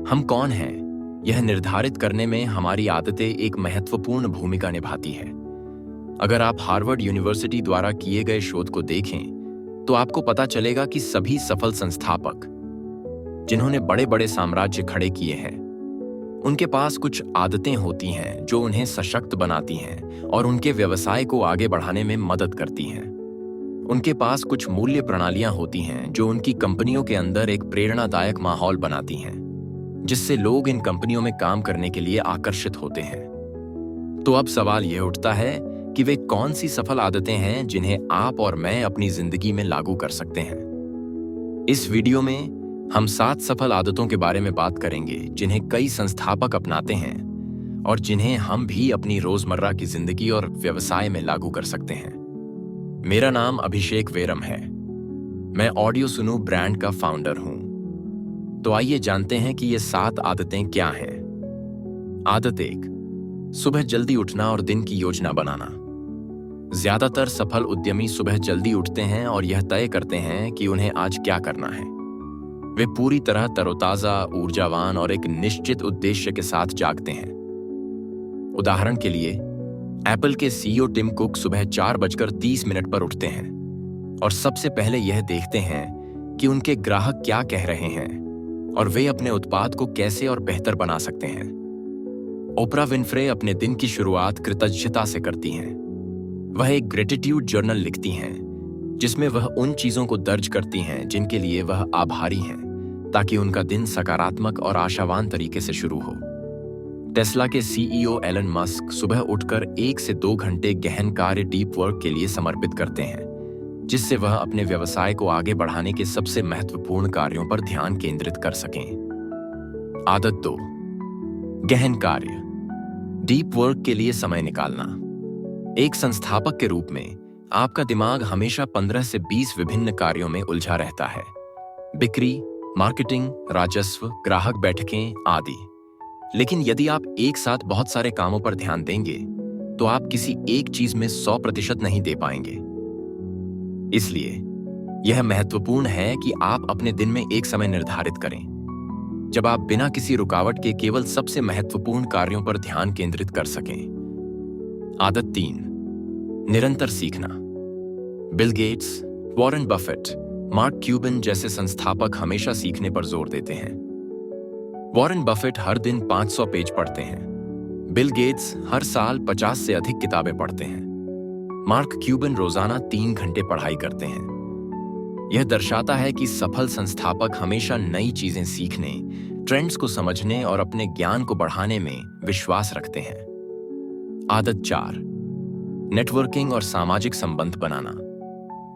हम कौन हैं, यह निर्धारित करने में हमारी आदतें एक महत्वपूर्ण भूमिका निभाती है। अगर आप हार्वर्ड यूनिवर्सिटी द्वारा किए गए शोध को देखें, तो आपको पता चलेगा कि सभी सफल संस्थापक, जिन्होंने बड़े बड़े साम्राज्य खड़े किए हैं, उनके पास कुछ आदतें होती हैं जो उन्हें सशक्त बनाती हैं और उनके व्यवसाय को आगे बढ़ाने में मदद करती हैं। उनके पास कुछ मूल्य प्रणालियां होती हैं जो उनकी कंपनियों के अंदर एक प्रेरणादायक माहौल बनाती हैं, जिससे लोग इन कंपनियों में काम करने के लिए आकर्षित होते हैं। तो अब सवाल यह उठता है कि वे कौन सी सफल आदतें हैं जिन्हें आप और मैं अपनी जिंदगी में लागू कर सकते हैं। इस वीडियो में हम 7 सफल आदतों के बारे में बात करेंगे जिन्हें कई संस्थापक अपनाते हैं और जिन्हें हम भी अपनी रोजमर्रा की जिंदगी और व्यवसाय में लागू कर सकते हैं। मेरा नाम अभिषेक वेरम है। मैं ऑडियो सुनू ब्रांड का फाउंडर हूं। तो आइए जानते हैं कि ये 7 आदतें क्या हैं। आदत 1, सुबह जल्दी उठना और दिन की योजना बनाना। ज्यादातर सफल उद्यमी सुबह जल्दी उठते हैं और यह तय करते हैं कि उन्हें आज क्या करना है। वे पूरी तरह तरोताजा, ऊर्जावान और एक निश्चित उद्देश्य के साथ जागते हैं। उदाहरण के लिए, एप्पल के सीईओ टिम कुक सुबह 4:30 पर उठते हैं और सबसे पहले यह देखते हैं कि उनके ग्राहक क्या कह रहे हैं और वे अपने उत्पाद को कैसे और बेहतर बना सकते हैं। ओपरा विनफ्रे अपने दिन की शुरुआत कृतज्ञता से करती हैं। वह एक ग्रेटिट्यूड जर्नल लिखती हैं, जिसमें वह उन चीजों को दर्ज करती हैं जिनके लिए वह आभारी हैं, ताकि उनका दिन सकारात्मक और आशावान तरीके से शुरू हो। टेस्ला के सीईओ एलन मस्क सुबह उठकर 1 से 2 घंटे गहन कार्य डीप वर्क के लिए समर्पित करते हैं, जिससे वह अपने व्यवसाय को आगे बढ़ाने के सबसे महत्वपूर्ण कार्यों पर ध्यान केंद्रित कर सकें। आदत 2, गहन कार्य, डीप वर्क के लिए समय निकालना। एक संस्थापक के रूप में आपका दिमाग हमेशा 15 से 20 विभिन्न कार्यों में उलझा रहता है। बिक्री, मार्केटिंग, राजस्व, ग्राहक बैठकें आदि। लेकिन यदि आप एक साथ बहुत सारे कामों पर ध्यान देंगे, तो आप किसी एक चीज में 100% नहीं दे पाएंगे। इसलिए यह महत्वपूर्ण है कि आप अपने दिन में एक समय निर्धारित करें, जब आप बिना किसी रुकावट के केवल सबसे महत्वपूर्ण कार्यों पर ध्यान केंद्रित कर सकें। आदत 3, निरंतर सीखना। Bill Gates, Warren Buffett, mark Cuban जैसे संस्थापक हमेशा सीखने पर जोर देते हैं। वॉरेन बफेट हर दिन 500 पेज पढ़ते हैं। बिल गेट्स हर साल 50 से अधिक किताबें पढ़ते हैं। मार्क क्यूबन रोजाना 3 घंटे पढ़ाई करते हैं। यह दर्शाता है कि सफल संस्थापक हमेशा नई चीजें सीखने, ट्रेंड्स को समझने और अपने ज्ञान को बढ़ाने में विश्वास रखते हैं। आदत 4, नेटवर्किंग और सामाजिक संबंध बनाना।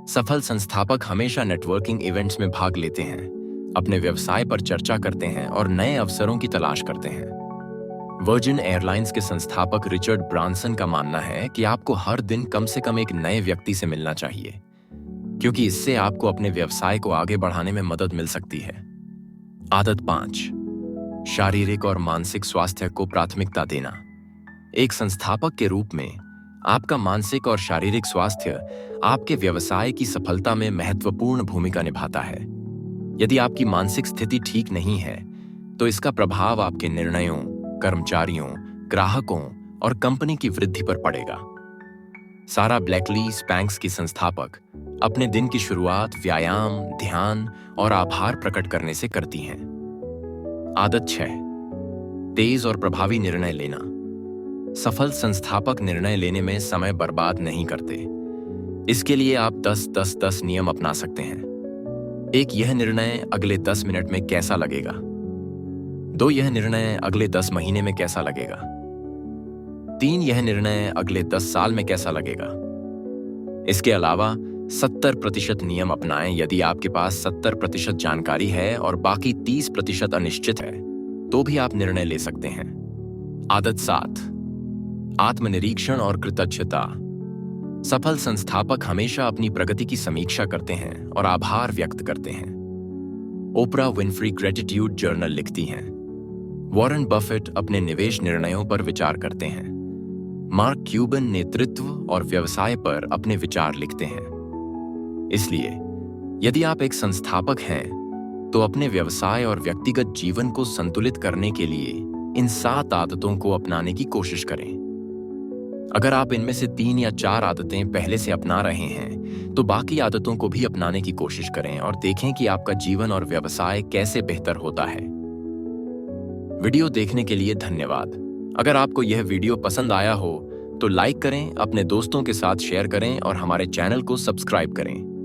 सफल संस्थापक हमेशा नेटवर्किंग इवेंट्स में भाग लेते हैं, अपने व्यवसाय पर चर्चा करते हैं और नए अवसरों की तलाश करते हैं। वर्जिन एयरलाइंस के संस्थापक रिचर्ड ब्रांसन का मानना है कि आपको हर दिन कम से कम एक नए व्यक्ति से मिलना चाहिए, क्योंकि इससे आपको अपने व्यवसाय को आगे बढ़ाने में मदद मिल सकती है। आदत 5, शारीरिक और मानसिक स्वास्थ्य को प्राथमिकता देना। एक संस्थापक के रूप में आपका मानसिक और शारीरिक स्वास्थ्य आपके व्यवसाय की सफलता में महत्वपूर्ण भूमिका निभाता है। यदि आपकी मानसिक स्थिति ठीक नहीं है, तो इसका प्रभाव आपके निर्णयों, कर्मचारियों, ग्राहकों और कंपनी की वृद्धि पर पड़ेगा। सारा ब्लैकली, स्पैंक्स की संस्थापक, अपने दिन की शुरुआत व्यायाम, ध्यान और आभार प्रकट करने से करती हैं। आदत 6, तेज और प्रभावी निर्णय लेना। सफल संस्थापक निर्णय लेने में समय बर्बाद नहीं करते। इसके लिए आप 10-10-10 नियम अपना सकते हैं। 1, यह निर्णय अगले 10 मिनट में कैसा लगेगा। 2, यह निर्णय अगले 10 महीने में कैसा लगेगा। 3, यह निर्णय अगले 10 साल में कैसा लगेगा। इसके अलावा 70% नियम अपनाएं यदि आपके पास 70% जानकारी है और बाकी 30% अनिश्चित है, तो भी आप निर्णय ले सकते हैं। आदत 7, आत्मनिरीक्षण और कृतज्ञता। सफल संस्थापक हमेशा अपनी प्रगति की समीक्षा करते हैं और आभार व्यक्त करते हैं। ओपरा विनफ्री ग्रेटिट्यूड जर्नल लिखती हैं। वॉरेन बफेट अपने निवेश निर्णयों पर विचार करते हैं। मार्क क्यूबन नेतृत्व और व्यवसाय पर अपने विचार लिखते हैं। इसलिए यदि आप एक संस्थापक हैं, तो अपने व्यवसाय और व्यक्तिगत जीवन को संतुलित करने के लिए इन 7 आदतों को अपनाने की कोशिश करें। अगर आप इनमें से 3 या 4 आदतें पहले से अपना रहे हैं, तो बाकी आदतों को भी अपनाने की कोशिश करें और देखें कि आपका जीवन और व्यवसाय कैसे बेहतर होता है। वीडियो देखने के लिए धन्यवाद। अगर आपको यह वीडियो पसंद आया हो तो लाइक करें, अपने दोस्तों के साथ शेयर करें और हमारे चैनल को सब्सक्राइब करें।